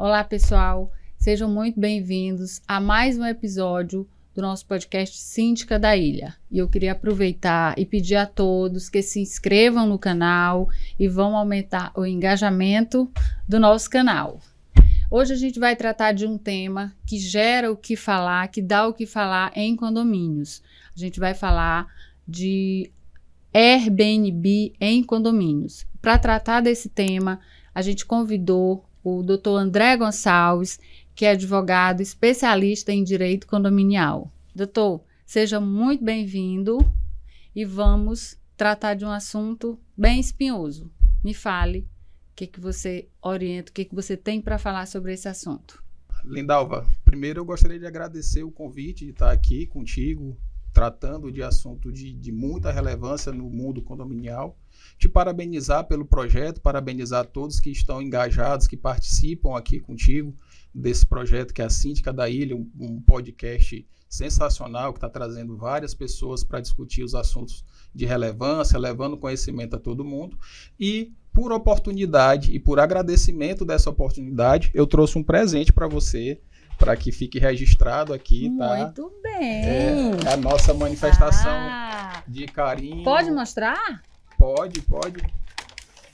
Olá, pessoal. Sejam muito bem-vindos a mais um episódio do nosso podcast Síndica da Ilha. E eu queria aproveitar e pedir a todos que se inscrevam no canal e vão aumentar o engajamento do nosso canal. Hoje a gente vai tratar de um tema que gera o que falar, que dá o que falar em condomínios. A gente vai falar de Airbnb em condomínios. Para tratar desse tema, a gente convidou o Dr. André Gonçalves, que é advogado especialista em direito condominial. Doutor, seja muito bem-vindo e vamos tratar de um assunto bem espinhoso. Me fale o que você orienta, o que você tem para falar sobre esse assunto. Lindalva, primeiro eu gostaria de agradecer o convite de estar aqui contigo, tratando de assunto de muita relevância no mundo condominial. Te parabenizar pelo projeto, parabenizar todos que estão engajados, que participam aqui contigo desse projeto que é a Síndica da Ilha, um podcast sensacional que está trazendo várias pessoas para discutir os assuntos de relevância, levando conhecimento a todo mundo. E por oportunidade e por agradecimento dessa oportunidade, eu trouxe um presente para você, para que fique registrado aqui, tá? Muito bem! É a nossa manifestação de carinho. Pode mostrar? Pode.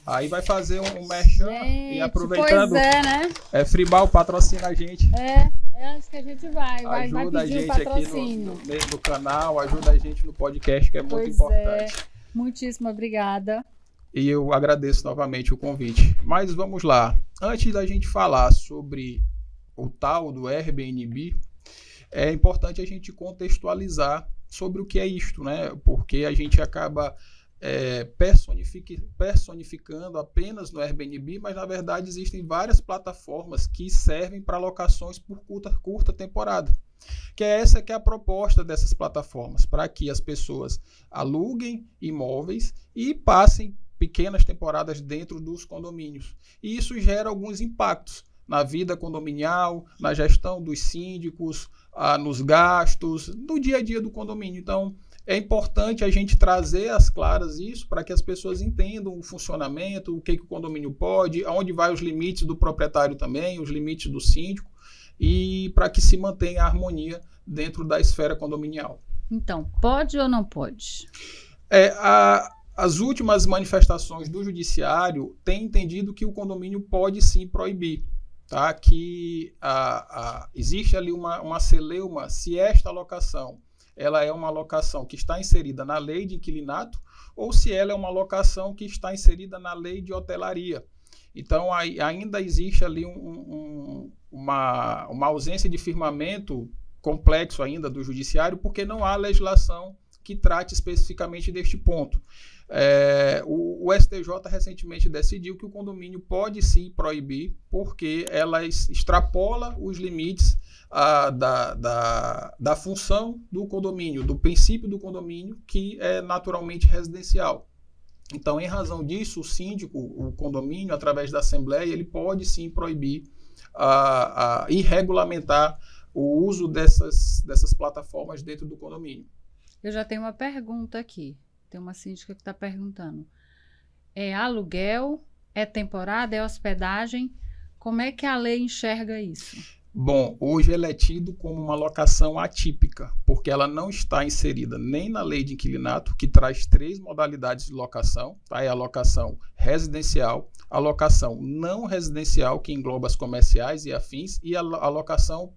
Aí vai fazer um merchan e aproveitando. Pois é, né? Fribal patrocina a gente. É antes que a gente vai Ajuda a pedir gente um patrocínio. aqui no canal, ajuda a gente no podcast, que é muito importante. Muitíssimo obrigada. E eu agradeço novamente o convite. Mas vamos lá. Antes da gente falar sobre o tal do Airbnb, é importante a gente contextualizar sobre o que é isto, né? Porque a gente acaba personificando apenas no Airbnb, mas na verdade existem várias plataformas que servem para locações por curta temporada. Que é essa que é a proposta dessas plataformas, para que as pessoas aluguem imóveis e passem pequenas temporadas dentro dos condomínios. E isso gera alguns impactos na vida condominial, na gestão dos síndicos, nos gastos, no dia a dia do condomínio. Então, é importante a gente trazer às claras isso para que as pessoas entendam o funcionamento, o que o condomínio pode, aonde vai os limites do proprietário também, os limites do síndico, e para que se mantenha a harmonia dentro da esfera condominial. Então, pode ou não pode? As últimas manifestações do judiciário têm entendido que o condomínio pode sim proibir, tá? Que existe ali uma celeuma se esta locação ela é uma locação que está inserida na lei de inquilinato ou se ela é uma locação que está inserida na lei de hotelaria. Então, ainda existe ali uma ausência de firmamento complexo ainda do judiciário, porque não há legislação que trate especificamente deste ponto. O STJ recentemente decidiu que o condomínio pode sim proibir, porque ela extrapola os limites da função do condomínio, do princípio do condomínio, que é naturalmente residencial. Então, em razão disso, o síndico, o condomínio, através da Assembleia, ele pode sim proibir e regulamentar o uso dessas plataformas dentro do condomínio. Eu já tenho uma pergunta aqui. Tem uma síndica que está perguntando. É aluguel? É temporada? É hospedagem? Como é que a lei enxerga isso? Bom, hoje ela é tido como uma locação atípica, porque ela não está inserida nem na lei de inquilinato, que traz 3 modalidades de locação, tá? É a locação residencial, a locação não residencial, que engloba as comerciais e afins, e a locação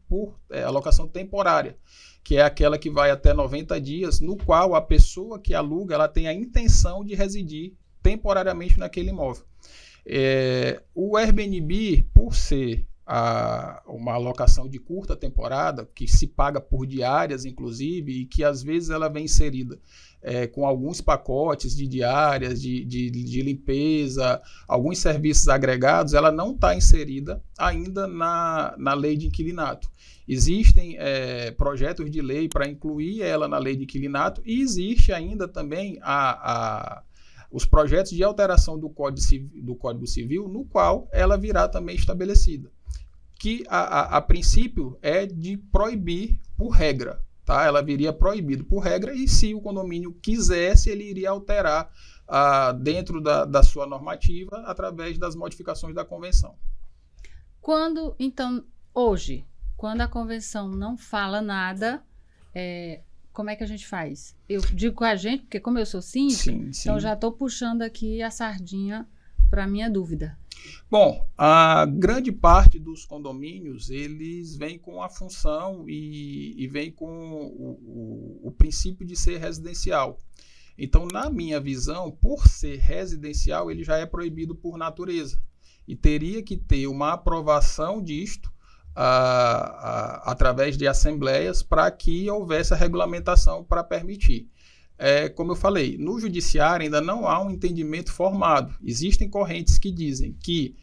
temporária, que é aquela que vai até 90 dias, no qual a pessoa que aluga ela tem a intenção de residir temporariamente naquele imóvel. O Airbnb, por ser uma alocação de curta temporada, que se paga por diárias, inclusive, e que às vezes ela vem inserida com alguns pacotes de diárias, de limpeza, alguns serviços agregados, ela não está inserida ainda na lei de inquilinato. Existem projetos de lei para incluir ela na lei de inquilinato e existe ainda também os projetos de alteração do Código Civil, no qual ela virá também estabelecida, que a princípio é de proibir por regra, tá? Ela viria proibido por regra e se o condomínio quisesse, ele iria alterar dentro da sua normativa através das modificações da convenção. Então, hoje, quando a convenção não fala nada, como é que a gente faz? Eu digo com a gente, porque como eu sou síndica, então eu já estou puxando aqui a sardinha para a minha dúvida. Bom, a grande parte dos condomínios, eles vêm com a função e vêm com o princípio de ser residencial. Então, na minha visão, por ser residencial, ele já é proibido por natureza. E teria que ter uma aprovação disto através de assembleias para que houvesse a regulamentação para permitir. Como eu falei, no judiciário ainda não há um entendimento formado. Existem correntes que dizem que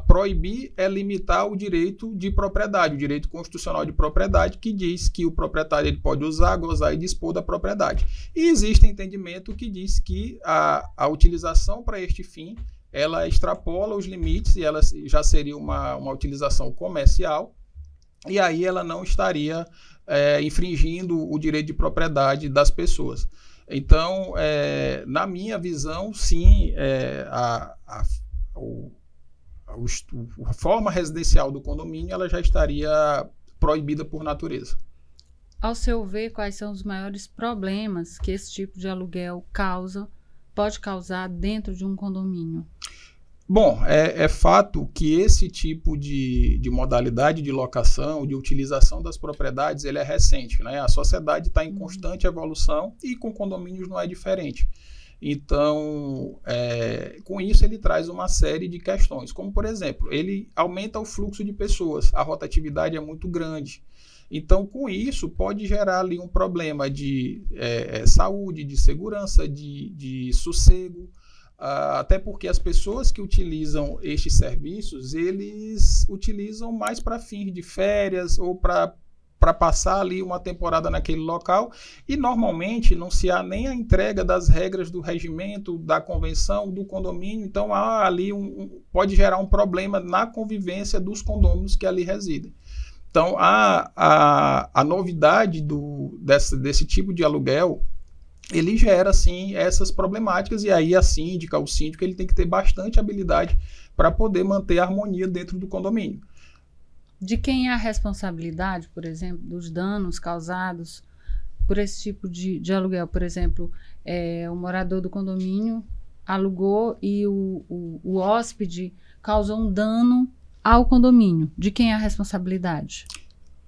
proibir é limitar o direito de propriedade, o direito constitucional de propriedade, que diz que o proprietário ele pode usar, gozar e dispor da propriedade. E existe entendimento que diz que a utilização para este fim, ela extrapola os limites e ela já seria uma utilização comercial, e aí ela não estaria infringindo o direito de propriedade das pessoas. Então, na minha visão, sim, a forma residencial do condomínio ela já estaria proibida por natureza. Ao seu ver, quais são os maiores problemas que esse tipo de aluguel pode causar dentro de um condomínio? Bom, é fato que esse tipo de modalidade de locação, de utilização das propriedades, ele é recente, né? A sociedade está em constante evolução e com condomínios não é diferente. Então, com isso ele traz uma série de questões, como por exemplo, ele aumenta o fluxo de pessoas, a rotatividade é muito grande. Então, com isso, pode gerar ali um problema de saúde, de segurança, de sossego, até porque as pessoas que utilizam estes serviços, eles utilizam mais para fins de férias ou para passar ali uma temporada naquele local, e normalmente não se há nem a entrega das regras do regimento, da convenção, do condomínio, então há ali pode gerar um problema na convivência dos condôminos que ali residem. Então, a novidade desse tipo de aluguel, ele gera, sim, essas problemáticas, e aí o síndico, ele tem que ter bastante habilidade para poder manter a harmonia dentro do condomínio. De quem é a responsabilidade, por exemplo, dos danos causados por esse tipo de aluguel? Por exemplo, o morador do condomínio alugou e o hóspede causou um dano ao condomínio. De quem é a responsabilidade?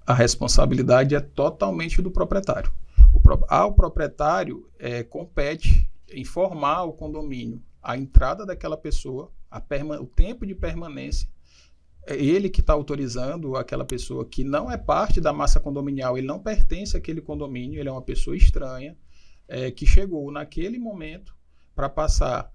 A responsabilidade é totalmente do proprietário. Ao proprietário compete informar ao condomínio a entrada daquela pessoa, o tempo de permanência. É ele que está autorizando aquela pessoa que não é parte da massa condominial, ele não pertence àquele condomínio, ele é uma pessoa estranha, que chegou naquele momento para passar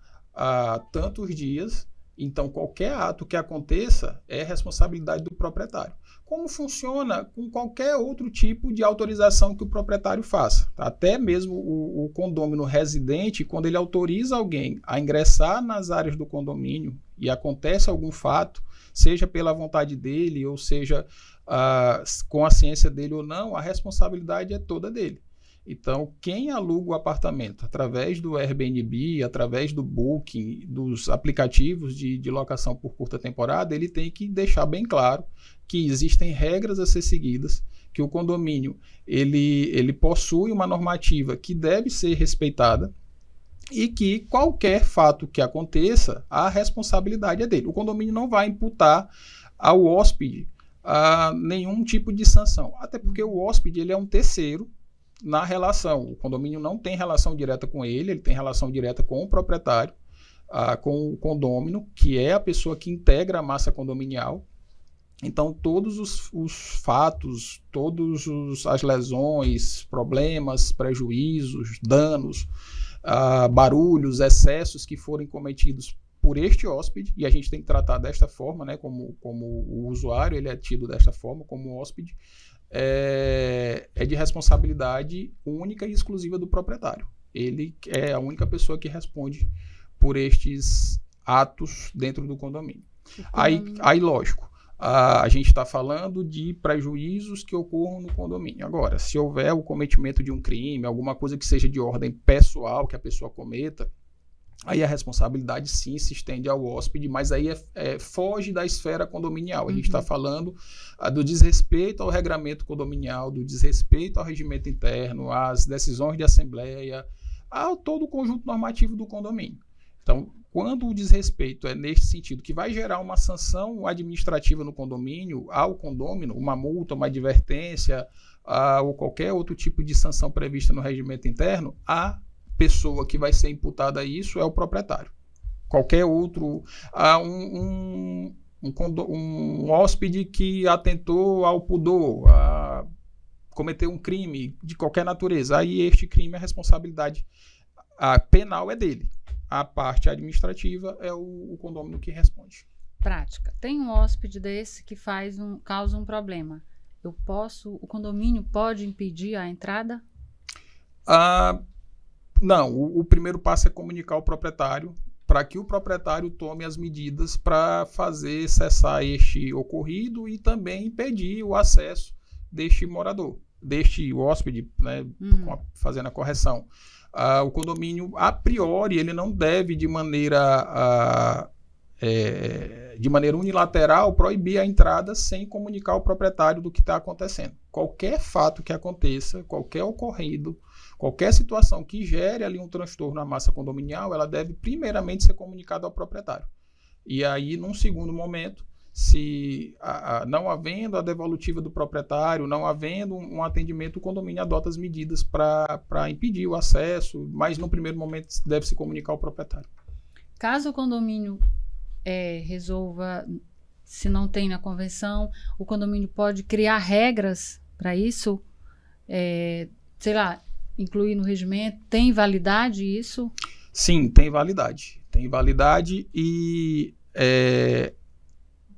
tantos dias. Então, qualquer ato que aconteça é responsabilidade do proprietário. Como funciona com qualquer outro tipo de autorização que o proprietário faça. Até mesmo o condômino residente, quando ele autoriza alguém a ingressar nas áreas do condomínio e acontece algum fato, seja pela vontade dele, ou seja com a ciência dele ou não, a responsabilidade é toda dele. Então, quem aluga o apartamento através do Airbnb, através do Booking, dos aplicativos de locação por curta temporada, ele tem que deixar bem claro que existem regras a ser seguidas, que o condomínio ele possui uma normativa que deve ser respeitada e que qualquer fato que aconteça, a responsabilidade é dele. O condomínio não vai imputar ao hóspede nenhum tipo de sanção, até porque o hóspede ele é um terceiro na relação. O condomínio não tem relação direta com ele tem relação direta com o proprietário, com o condômino, que é a pessoa que integra a massa condominial. Então, todos os fatos, todas as lesões, problemas, prejuízos, danos, barulhos, excessos que forem cometidos por este hóspede, e a gente tem que tratar desta forma, né, como o usuário ele é tido desta forma, como hóspede, é de responsabilidade única e exclusiva do proprietário. Ele é a única pessoa que responde por estes atos dentro do condomínio. Aí lógico, a gente está falando de prejuízos que ocorram no condomínio. Agora, se houver o cometimento de um crime, alguma coisa que seja de ordem pessoal que a pessoa cometa, Aí a responsabilidade, sim, se estende ao hóspede, mas aí foge da esfera condominial. A gente está falando do desrespeito ao regramento condominial, do desrespeito ao regimento interno, às decisões de assembleia, a todo o conjunto normativo do condomínio. Então, quando o desrespeito é neste sentido, que vai gerar uma sanção administrativa no condomínio, ao condômino, uma multa, uma advertência, ou qualquer outro tipo de sanção prevista no regimento interno, a pessoa que vai ser imputada a isso é o proprietário. Qualquer outro, um hóspede que atentou ao pudor, cometeu um crime de qualquer natureza, aí este crime, a responsabilidade penal é dele. A parte administrativa é o condômino que responde. Prática. Tem um hóspede desse que causa um problema. O condomínio pode impedir a entrada? Não, o primeiro passo é comunicar ao proprietário para que o proprietário tome as medidas para fazer cessar este ocorrido e também impedir o acesso deste morador, deste hóspede, né, fazendo a correção. O condomínio, a priori, ele não deve de maneira unilateral proibir a entrada sem comunicar ao proprietário do que está acontecendo. Qualquer fato que aconteça, qualquer ocorrido, qualquer situação que gere ali um transtorno na massa condominial, ela deve primeiramente ser comunicada ao proprietário. E aí, num segundo momento, se não havendo a devolutiva do proprietário, não havendo um atendimento, o condomínio adota as medidas para impedir o acesso, mas no primeiro momento deve se comunicar ao proprietário. Caso o condomínio resolva, se não tem na convenção, o condomínio pode criar regras para isso? Sei lá, incluir no regimento? Tem validade isso? Sim, tem validade. Tem validade e,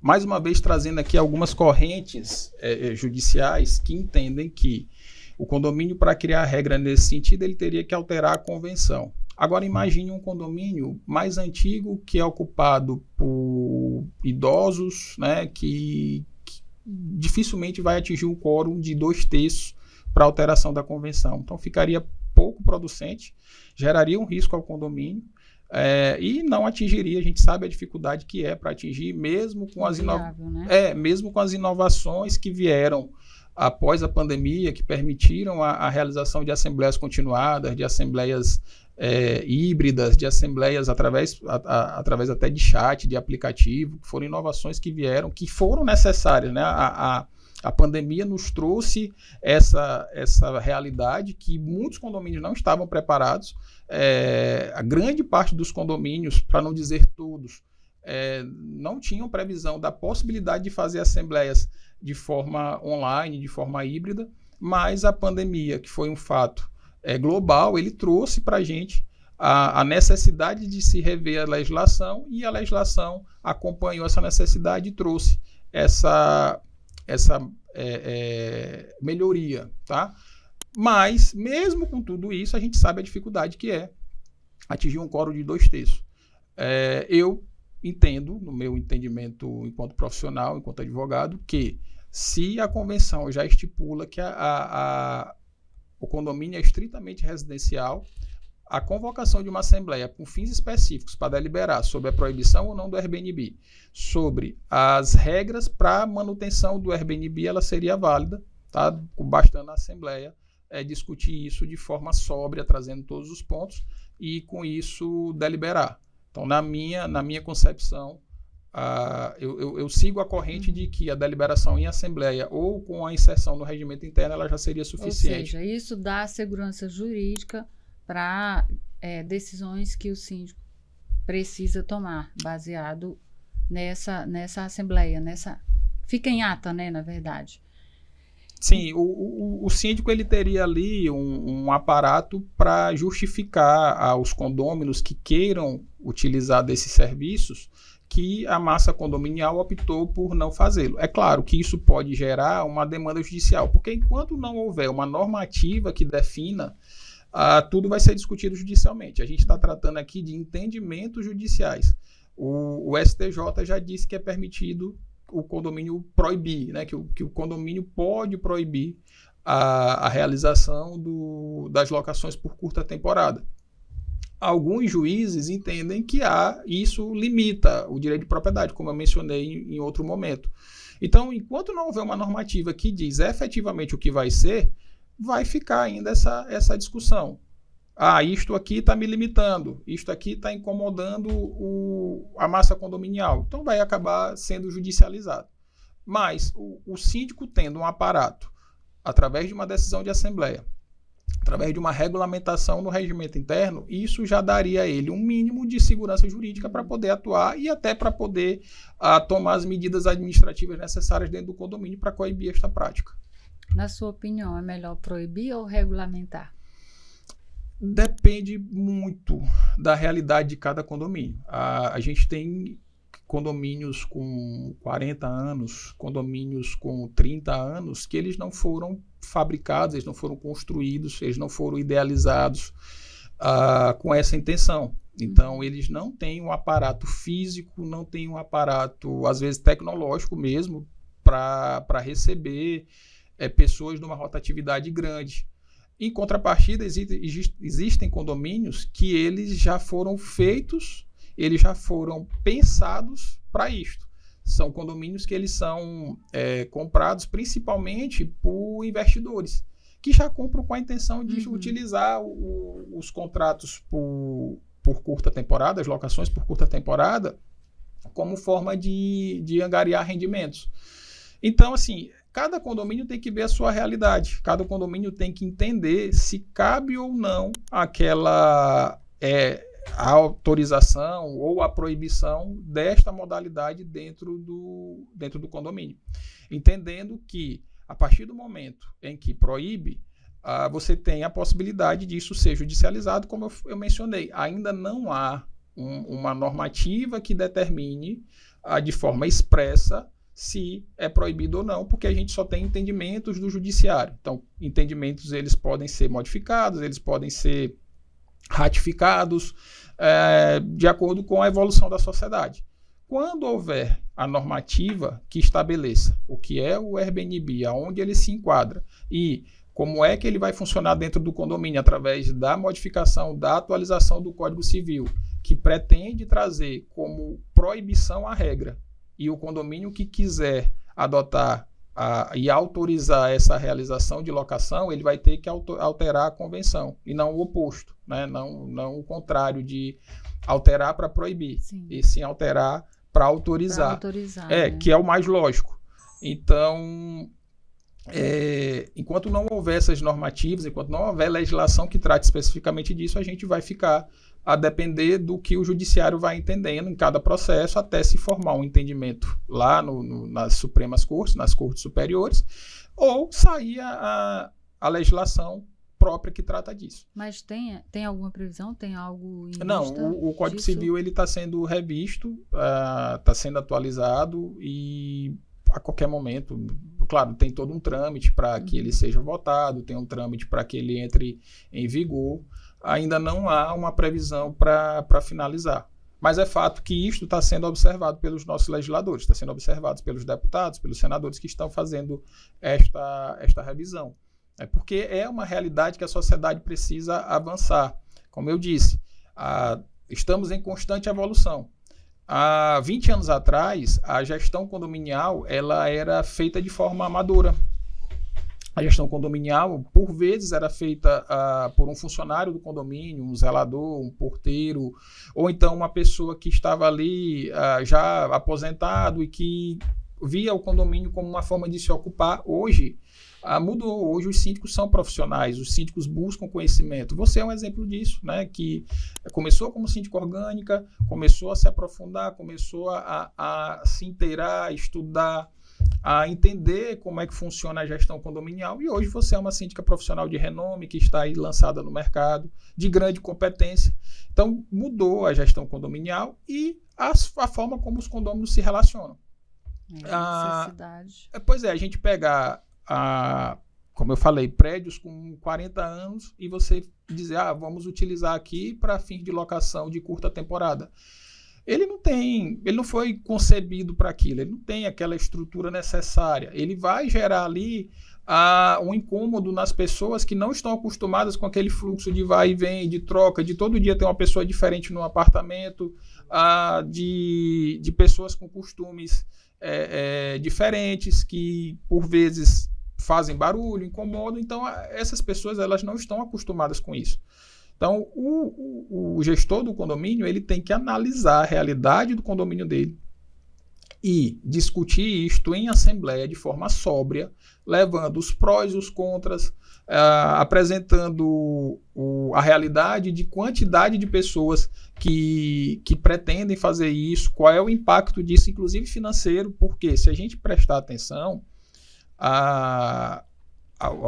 mais uma vez, trazendo aqui algumas correntes judiciais que entendem que o condomínio, para criar regra nesse sentido, ele teria que alterar a convenção. Agora, imagine um condomínio mais antigo que é ocupado por idosos, né, que dificilmente vai atingir um quórum de 2/3 para alteração da convenção. Então, ficaria pouco producente, geraria um risco ao condomínio e não atingiria, a gente sabe a dificuldade que é para atingir, mesmo com mesmo com as inovações que vieram após a pandemia, que permitiram a realização de assembleias continuadas, de assembleias híbridas, de assembleias através até de chat, de aplicativo, que foram inovações que vieram, que foram necessárias, né? A pandemia nos trouxe essa realidade que muitos condomínios não estavam preparados. A grande parte dos condomínios, para não dizer todos, não tinham previsão da possibilidade de fazer assembleias de forma online, de forma híbrida, mas a pandemia, que foi um fato global, ele trouxe para a gente a necessidade de se rever a legislação, e a legislação acompanhou essa necessidade e trouxe essa melhoria, tá? Mas, mesmo com tudo isso, a gente sabe a dificuldade que é atingir um quórum de 2/3. Eu entendo, no meu entendimento enquanto profissional, enquanto advogado, que se a convenção já estipula que o condomínio é estritamente residencial, a convocação de uma assembleia com fins específicos para deliberar sobre a proibição ou não do Airbnb, sobre as regras para manutenção do Airbnb, ela seria válida, tá? Bastando a assembleia discutir isso de forma sóbria, trazendo todos os pontos e com isso deliberar. Então, na minha concepção, eu sigo a corrente de que a deliberação em assembleia ou com a inserção no regimento interno, ela já seria suficiente. Ou seja, isso dá segurança jurídica para decisões que o síndico precisa tomar, baseado nessa assembleia, fica em ata, né, na verdade. Sim, o síndico ele teria ali um aparato para justificar aos condôminos que queiram utilizar desses serviços que a massa condominial optou por não fazê-lo. É claro que isso pode gerar uma demanda judicial, porque enquanto não houver uma normativa que defina, tudo vai ser discutido judicialmente. A gente está tratando aqui de entendimentos judiciais. O STJ já disse que é permitido o condomínio proibir, né, que o condomínio pode proibir a realização das locações por curta temporada. alguns juízes entendem que isso limita o direito de propriedade, como eu mencionei em outro momento. Então, enquanto não houver uma normativa que diz efetivamente o que vai ser, vai ficar ainda essa discussão. Isto aqui está me limitando, isto aqui está incomodando a massa condominial. Então, vai acabar sendo judicializado. Mas o síndico tendo um aparato, através de uma decisão de assembleia, através de uma regulamentação no regimento interno, isso já daria a ele um mínimo de segurança jurídica para poder atuar e até para poder tomar as medidas administrativas necessárias dentro do condomínio para coibir esta prática. Na sua opinião, é melhor proibir ou regulamentar? Depende muito da realidade de cada condomínio. A gente tem condomínios com 40 anos, condomínios com 30 anos, que eles não foram fabricados, eles não foram construídos, eles não foram idealizados com essa intenção. Então, eles não têm um aparato físico, não têm um aparato, às vezes, tecnológico mesmo, para receber pessoas de uma rotatividade grande. Em contrapartida, existem condomínios que eles já foram feitos, eles já foram pensados para isto. São condomínios que eles são comprados principalmente por investidores, que já compram com a intenção de utilizar os contratos por curta temporada, as locações por curta temporada, como forma de angariar rendimentos. Então, assim, cada condomínio tem que ver a sua realidade. Cada condomínio tem que entender se cabe ou não aquela a autorização ou a proibição desta modalidade dentro do condomínio. Entendendo que, a partir do momento em que proíbe, você tem a possibilidade disso ser judicializado, como eu mencionei. Ainda não há uma normativa que determine de forma expressa se é proibido ou não, porque a gente só tem entendimentos do judiciário. Então, entendimentos eles podem ser modificados, eles podem ser ratificados de acordo com a evolução da sociedade. Quando houver a normativa que estabeleça o que é o Airbnb, aonde ele se enquadra e como é que ele vai funcionar dentro do condomínio através da modificação, da atualização do Código Civil, que pretende trazer como proibição a regra, e o condomínio que quiser adotar e autorizar essa realização de locação, ele vai ter que alterar a convenção, e não o oposto, né? Não o contrário de alterar para proibir, e sim alterar para autorizar. Né? Que é o mais lógico. Então, enquanto não houver essas normativas, enquanto não houver legislação que trate especificamente disso, a gente vai ficar a depender do que o judiciário vai entendendo em cada processo, até se formar um entendimento lá nas Supremas Cortes, nas Cortes Superiores, ou sair a legislação própria que trata disso. Mas tem alguma previsão? Tem algo em vista? Não, o Código Civil está sendo revisto, está sendo atualizado e a qualquer momento, claro, tem todo um trâmite para que ele seja votado, tem um trâmite para que ele entre em vigor. Ainda não há uma previsão para finalizar. Mas é fato que isto está sendo observado pelos nossos legisladores, está sendo observado pelos deputados, pelos senadores que estão fazendo esta revisão. Porque é uma realidade que a sociedade precisa avançar. Como eu disse, estamos em constante evolução. Há 20 anos atrás, a gestão condominial ela era feita de forma amadora. A gestão condominial, por vezes, era feita por um funcionário do condomínio, um zelador, um porteiro, ou então uma pessoa que estava ali já aposentado e que via o condomínio como uma forma de se ocupar. Hoje, mudou. Hoje os síndicos são profissionais, os síndicos buscam conhecimento. Você é um exemplo disso, né? Que começou como síndico orgânica, começou a se aprofundar, começou a se inteirar, estudar, a entender como é que funciona a gestão condominial, e hoje você é uma síndica profissional de renome que está aí lançada no mercado, de grande competência. Então, mudou a gestão condominial e a forma como os condôminos se relacionam. Necessidade. Pois é, a gente pega, como eu falei, prédios com 40 anos e você dizer, vamos utilizar aqui para fins de locação de curta temporada. Ele não foi concebido para aquilo, ele não tem aquela estrutura necessária. Ele vai gerar ali um incômodo nas pessoas que não estão acostumadas com aquele fluxo de vai e vem, de troca, de todo dia ter uma pessoa diferente no apartamento, de pessoas com costumes diferentes, que por vezes fazem barulho, incomodam. Então, essas pessoas elas não estão acostumadas com isso. Então, o gestor do condomínio ele tem que analisar a realidade do condomínio dele e discutir isto em assembleia de forma sóbria, levando os prós e os contras, apresentando a realidade de quantidade de pessoas que pretendem fazer isso, qual é o impacto disso, inclusive financeiro, porque se a gente prestar atenção, a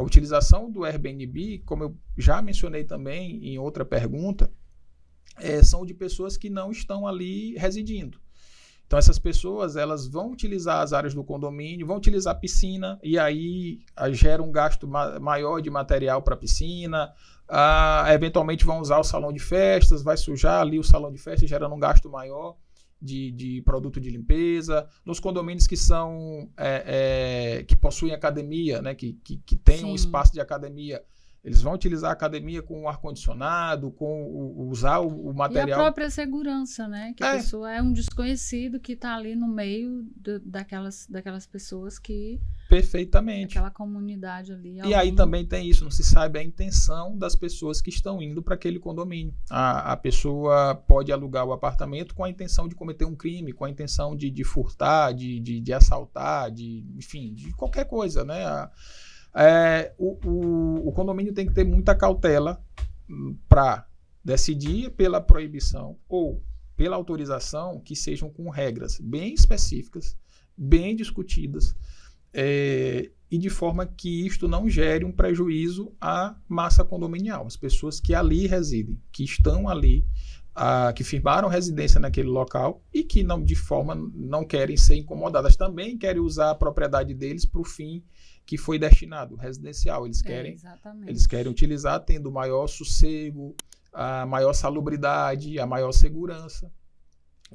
utilização do Airbnb, como eu já mencionei também em outra pergunta, são de pessoas que não estão ali residindo. Então, essas pessoas elas vão utilizar as áreas do condomínio, vão utilizar a piscina, e aí gera um gasto maior de material para a piscina, eventualmente vão usar o salão de festas, vai sujar ali o salão de festas, gerando um gasto maior de produto de limpeza. Nos condomínios que são que possuem academia, né, que tem um espaço de academia, eles vão utilizar a academia com o ar-condicionado, usar o material. E a própria segurança, né? Que a pessoa é um desconhecido que está ali no meio daquelas pessoas que... Perfeitamente. Aquela comunidade ali. E aí também tem isso, não se sabe a intenção das pessoas que estão indo para aquele condomínio. A pessoa pode alugar o apartamento com a intenção de cometer um crime, com a intenção de furtar, de assaltar, enfim, de qualquer coisa, né? O condomínio tem que ter muita cautela para decidir pela proibição ou pela autorização que sejam com regras bem específicas, bem discutidas, e de forma que isto não gere um prejuízo à massa condominial, as pessoas que ali residem, que estão ali, que firmaram residência naquele local e que não querem ser incomodadas, também querem usar a propriedade deles para o fim que foi destinado, residencial. Eles querem utilizar tendo maior sossego, a maior salubridade, a maior segurança,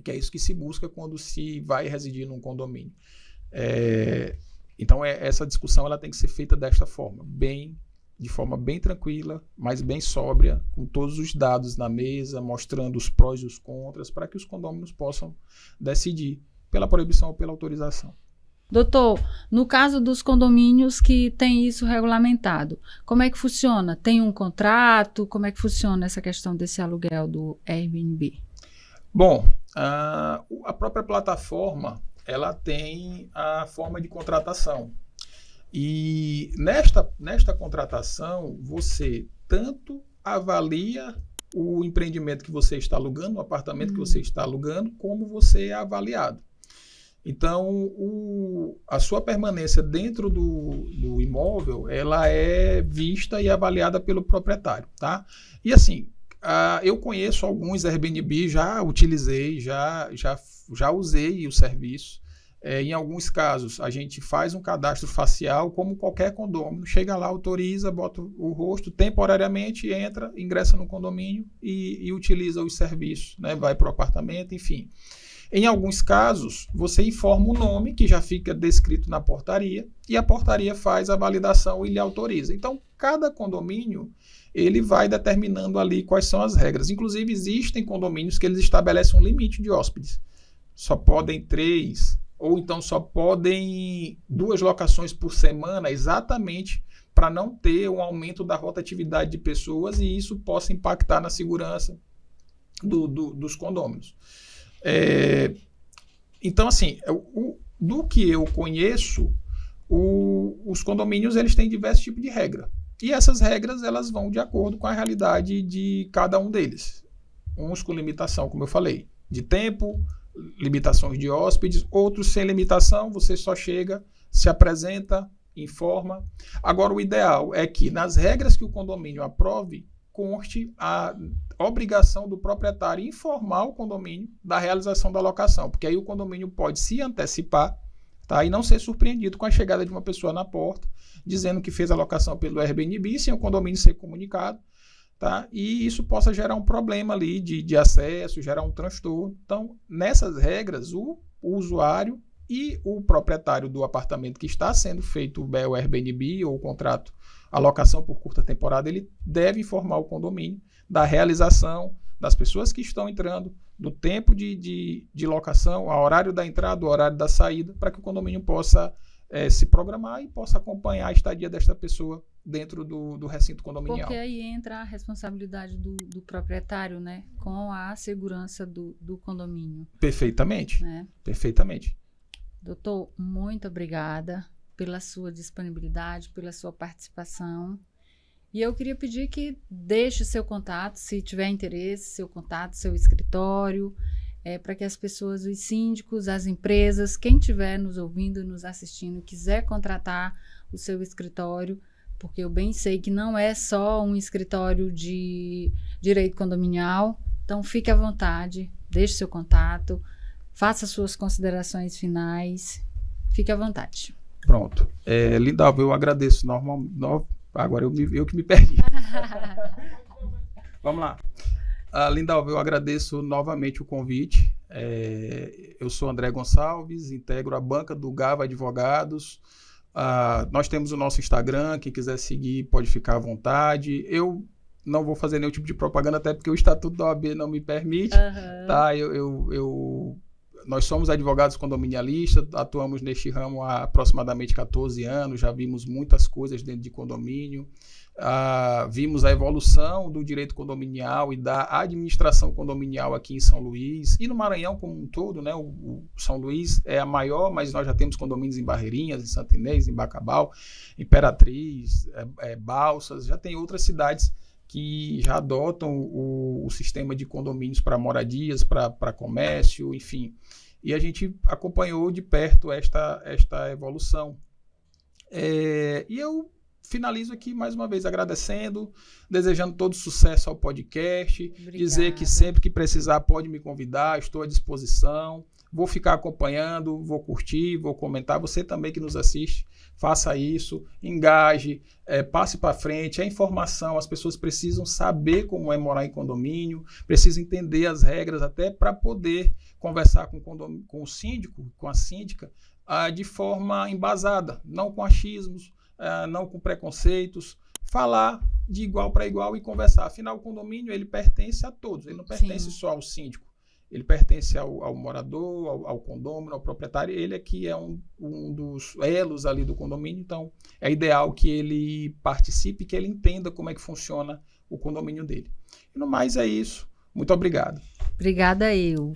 que é isso que se busca quando se vai residir num condomínio. Então, essa discussão ela tem que ser feita desta forma, de forma bem tranquila, mas bem sóbria, com todos os dados na mesa, mostrando os prós e os contras, para que os condôminos possam decidir pela proibição ou pela autorização. Doutor, no caso dos condomínios que tem isso regulamentado, como é que funciona? Tem um contrato? Como é que funciona essa questão desse aluguel do Airbnb? Bom, a própria plataforma ela tem a forma de contratação. E nesta contratação, você tanto avalia o empreendimento que você está alugando, o apartamento que você está alugando, como você é avaliado. Então, a sua permanência dentro do imóvel, ela é vista e avaliada pelo proprietário, tá? E assim, eu conheço alguns Airbnb, já utilizei, já usei o serviço. Em alguns casos, a gente faz um cadastro facial, como qualquer condomínio. Chega lá, autoriza, bota o rosto, temporariamente entra, ingressa no condomínio e utiliza os serviços, né? Vai para o apartamento, enfim. Em alguns casos, você informa o nome, que já fica descrito na portaria, e a portaria faz a validação e lhe autoriza. Então, cada condomínio, ele vai determinando ali quais são as regras. Inclusive, existem condomínios que eles estabelecem um limite de hóspedes. Só podem 3, ou então só podem 2 locações por semana, exatamente para não ter um aumento da rotatividade de pessoas e isso possa impactar na segurança dos condôminos. Então, assim, do que eu conheço, os condomínios eles têm diversos tipos de regra. E essas regras elas vão de acordo com a realidade de cada um deles. Uns com limitação, como eu falei, de tempo, limitações de hóspedes, outros sem limitação, você só chega, se apresenta, informa. Agora, o ideal é que nas regras que o condomínio aprove, conste a obrigação do proprietário informar o condomínio da realização da locação, porque aí o condomínio pode se antecipar, tá, e não ser surpreendido com a chegada de uma pessoa na porta, dizendo que fez a locação pelo Airbnb, sem o condomínio ser comunicado, tá, e isso possa gerar um problema ali de acesso, gerar um transtorno. Então, nessas regras, o usuário e o proprietário do apartamento que está sendo feito o Airbnb ou o contrato, a locação por curta temporada, ele deve informar o condomínio da realização, das pessoas que estão entrando, do tempo de locação, ao horário da entrada, o horário da saída, para que o condomínio possa se programar e possa acompanhar a estadia desta pessoa dentro do recinto condominial. Porque aí entra a responsabilidade do proprietário, né? Com a segurança do condomínio. Perfeitamente, né? Perfeitamente. Doutor, muito obrigada pela sua disponibilidade, pela sua participação. E eu queria pedir que deixe seu contato, se tiver interesse, seu contato, seu escritório, para que as pessoas, os síndicos, as empresas, quem estiver nos ouvindo, nos assistindo, quiser contratar o seu escritório, porque eu bem sei que não é só um escritório de direito condominial, então fique à vontade, deixe seu contato, faça suas considerações finais, fique à vontade. Pronto. Lindalva, eu agradeço. Agora eu que me perdi. Vamos lá. Lindalva, eu agradeço novamente o convite. Eu sou André Gonçalves, integro a banca do Gava Advogados. Nós temos o nosso Instagram, quem quiser seguir pode ficar à vontade. Eu não vou fazer nenhum tipo de propaganda, até porque o Estatuto da OAB não me permite. Tá? Nós somos advogados condominialistas, atuamos neste ramo há aproximadamente 14 anos, já vimos muitas coisas dentro de condomínio, vimos a evolução do direito condominial e da administração condominial aqui em São Luís e no Maranhão como um todo, né? O São Luís é a maior, mas nós já temos condomínios em Barreirinhas, em Santo Inês, em Bacabal, Imperatriz, Balsas, já tem outras cidades que já adotam o sistema de condomínios para moradias, para comércio, enfim. E a gente acompanhou de perto esta evolução. E eu finalizo aqui mais uma vez agradecendo, desejando todo sucesso ao podcast, Obrigada. Dizer que sempre que precisar pode me convidar, estou à disposição, vou ficar acompanhando, vou curtir, vou comentar. Você também que nos assiste, faça isso, engaje, passe para frente, a informação, as pessoas precisam saber como é morar em condomínio, precisam entender as regras até para poder conversar com o síndico, com a síndica, de forma embasada, não com achismos, não com preconceitos, falar de igual para igual e conversar. Afinal, o condomínio ele pertence a todos, ele não pertence só ao síndico. Ele pertence ao morador, ao condômino, ao proprietário. Ele aqui é um dos elos ali do condomínio, então é ideal que ele participe, que ele entenda como é que funciona o condomínio dele. E no mais é isso. Muito obrigado. Obrigada eu.